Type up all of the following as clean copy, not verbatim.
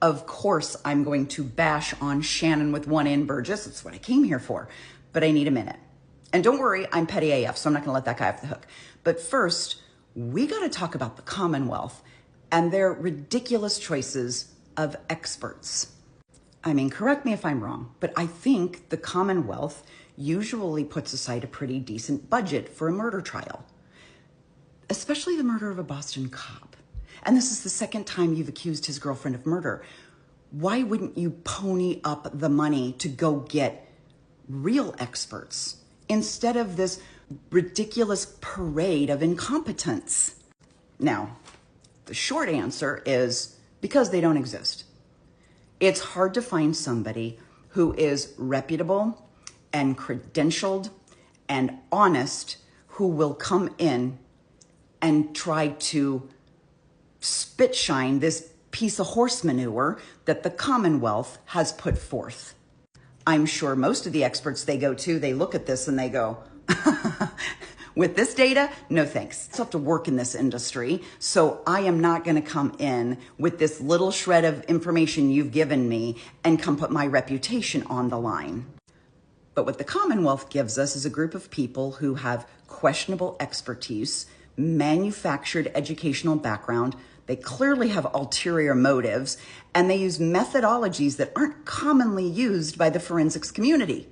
Of course, I'm going to bash on Shannon with one N Burgess. That's what I came here for. But I need a minute. And don't worry, I'm petty AF, so I'm not going to let that guy off the hook. But first, we got to talk about the Commonwealth and their ridiculous choices of experts. I mean, correct me if I'm wrong, but I think the Commonwealth usually puts aside a pretty decent budget for a murder trial, especially the murder of a Boston cop. And this is the second time you've accused his girlfriend of murder. Why wouldn't you pony up the money to go get real experts instead of this ridiculous parade of incompetence? Now, the short answer is because they don't exist. It's hard to find somebody who is reputable and credentialed and honest who will come in and try to spit shine this piece of horse manure that the Commonwealth has put forth. I'm sure most of the experts they go to, they look at this and they go, with this data, no thanks. I still have to work in this industry, so I am not going to come in with this little shred of information you've given me and come put my reputation on the line. But what the Commonwealth gives us is a group of people who have questionable expertise, manufactured educational background, they clearly have ulterior motives, and they use methodologies that aren't commonly used by the forensics community.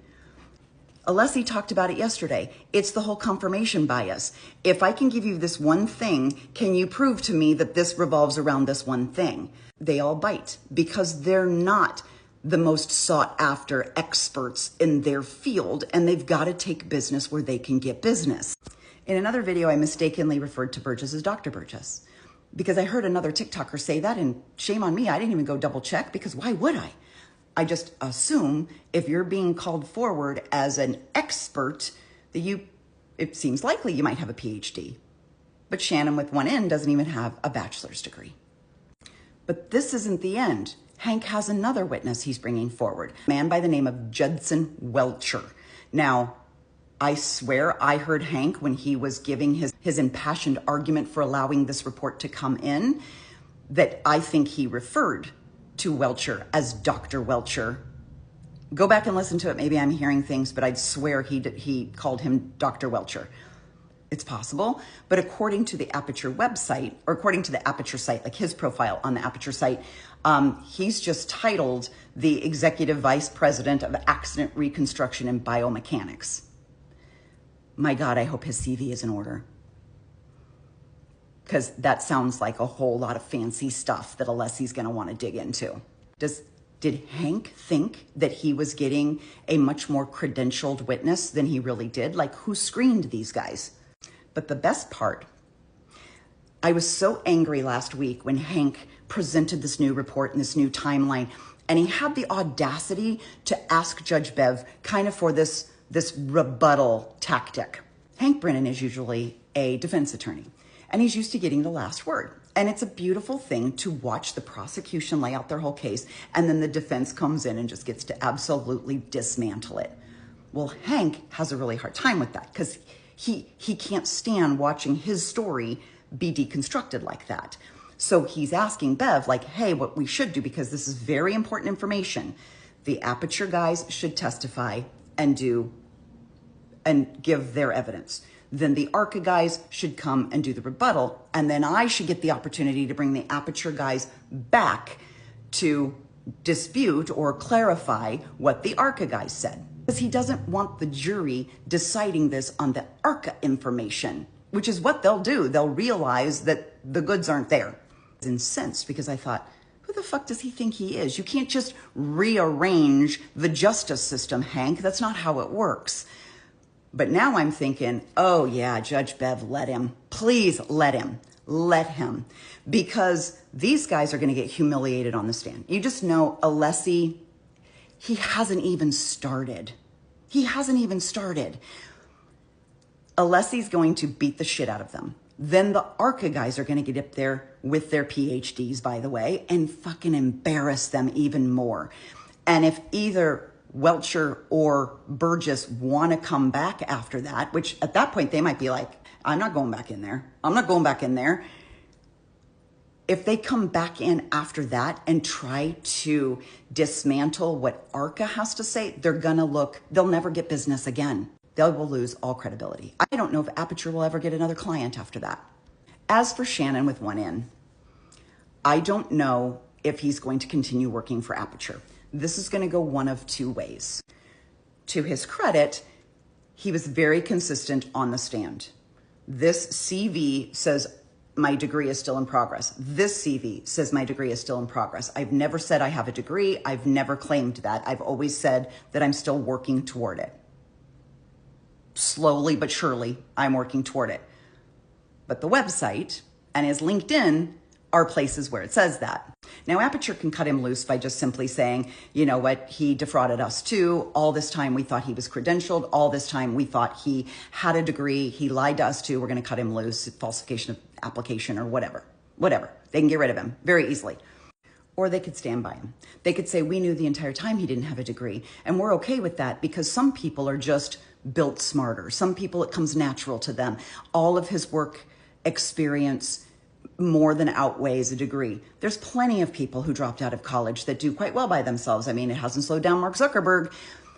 Alessi talked about it yesterday. It's the whole confirmation bias. If I can give you this one thing, can you prove to me that this revolves around this one thing? They all bite because they're not the most sought after experts in their field, and they've got to take business where they can get business. In another video, I mistakenly referred to Burgess as Dr. Burgess because I heard another TikToker say that, and shame on me, I didn't even go double check because why would I? I just assume if you're being called forward as an expert, that it seems likely you might have a PhD. But Shannon with one N doesn't even have a bachelor's degree. But this isn't the end. Hank has another witness he's bringing forward, a man by the name of Judson Welcher. Now, I swear I heard Hank when he was giving his impassioned argument for allowing this report to come in, that I think he referred to Welcher as Dr. Welcher. Go back and listen to it. Maybe I'm hearing things, but I'd swear he called him Dr. Welcher. It's possible, but according to the Aperture website, or according to the Aperture site, like his profile on the Aperture site, he's just titled the Executive Vice President of Accident Reconstruction and Biomechanics. My God, I hope his CV is in order, because that sounds like a whole lot of fancy stuff that Alessi's going to want to dig into. Did Hank think that he was getting a much more credentialed witness than he really did? Like, who screened these guys? But the best part, I was so angry last week when Hank presented this new report and this new timeline, and he had the audacity to ask Judge Bev kind of for this rebuttal tactic. Hank Brennan is usually a defense attorney, and he's used to getting the last word. And it's a beautiful thing to watch the prosecution lay out their whole case, and then the defense comes in and just gets to absolutely dismantle it. Well, Hank has a really hard time with that because he can't stand watching his story be deconstructed like that. So he's asking Bev, like, hey, what we should do, because this is very important information, the Aperture guys should testify and give their evidence. Then the ARCA guys should come and do the rebuttal. And then I should get the opportunity to bring the Aperture guys back to dispute or clarify what the ARCA guys said. Because he doesn't want the jury deciding this on the ARCA information, which is what they'll do. They'll realize that the goods aren't there. I was incensed because I thought, who the fuck does he think he is? You can't just rearrange the justice system, Hank. That's not how it works. But now I'm thinking, oh yeah, Judge Bev, let him. Please let him. Let him. Because these guys are going to get humiliated on the stand. You just know Alessi, he hasn't even started. He hasn't even started. Alessi's going to beat the shit out of them. Then the ARCA guys are going to get up there with their PhDs, by the way, and fucking embarrass them even more. And if either Welcher or Burgess want to come back after that, which at that point they might be like, I'm not going back in there. I'm not going back in there. If they come back in after that and try to dismantle what ARCA has to say, they'll never get business again. They will lose all credibility. I don't know if Aperture will ever get another client after that. As for Shannon with one N, I don't know if he's going to continue working for Aperture. This is going to go one of two ways. To his credit, he was very consistent on the stand. This CV says my degree is still in progress. This CV says my degree is still in progress. I've never said I have a degree. I've never claimed that. I've always said that I'm still working toward it. Slowly but surely, I'm working toward it. But the website and his LinkedIn are places where it says that. Now, Aperture can cut him loose by just simply saying, you know what, he defrauded us too. All this time we thought he was credentialed. All this time we thought he had a degree. He lied to us too. We're going to cut him loose, falsification of application or whatever. They can get rid of him very easily. Or they could stand by him. They could say, we knew the entire time he didn't have a degree. And we're okay with that because some people are just built smarter. Some people, it comes natural to them. All of his work experience more than outweighs a degree. There's plenty of people who dropped out of college that do quite well by themselves. I mean, it hasn't slowed down Mark Zuckerberg.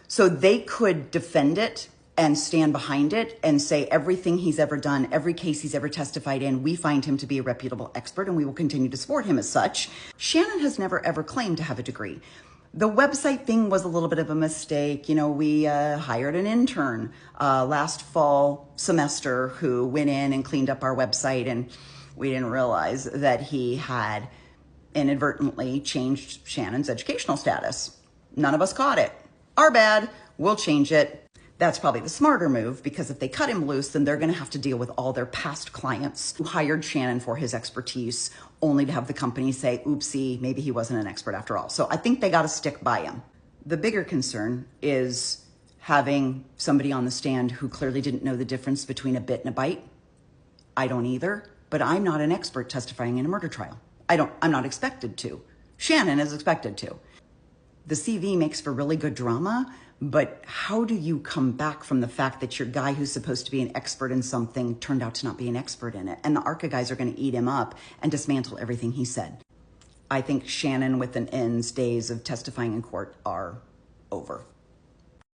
So they could defend it and stand behind it and say everything he's ever done, every case he's ever testified in, we find him to be a reputable expert and we will continue to support him as such. Shannon has never ever claimed to have a degree. The website thing was a little bit of a mistake. You know, we hired an intern last fall semester who went in and cleaned up our website, and we didn't realize that he had inadvertently changed Shannon's educational status. None of us caught it. Our bad. We'll change it. That's probably the smarter move, because if they cut him loose, then they're going to have to deal with all their past clients who hired Shannon for his expertise, only to have the company say, oopsie, maybe he wasn't an expert after all. So I think they got to stick by him. The bigger concern is having somebody on the stand who clearly didn't know the difference between a bit and a byte. I don't either, but I'm not an expert testifying in a murder trial. I'm not expected to. Shannon is expected to. The CV makes for really good drama, but how do you come back from the fact that your guy who's supposed to be an expert in something turned out to not be an expert in it? And the ARCA guys are going to eat him up and dismantle everything he said. I think Shannon with an N's days of testifying in court are over.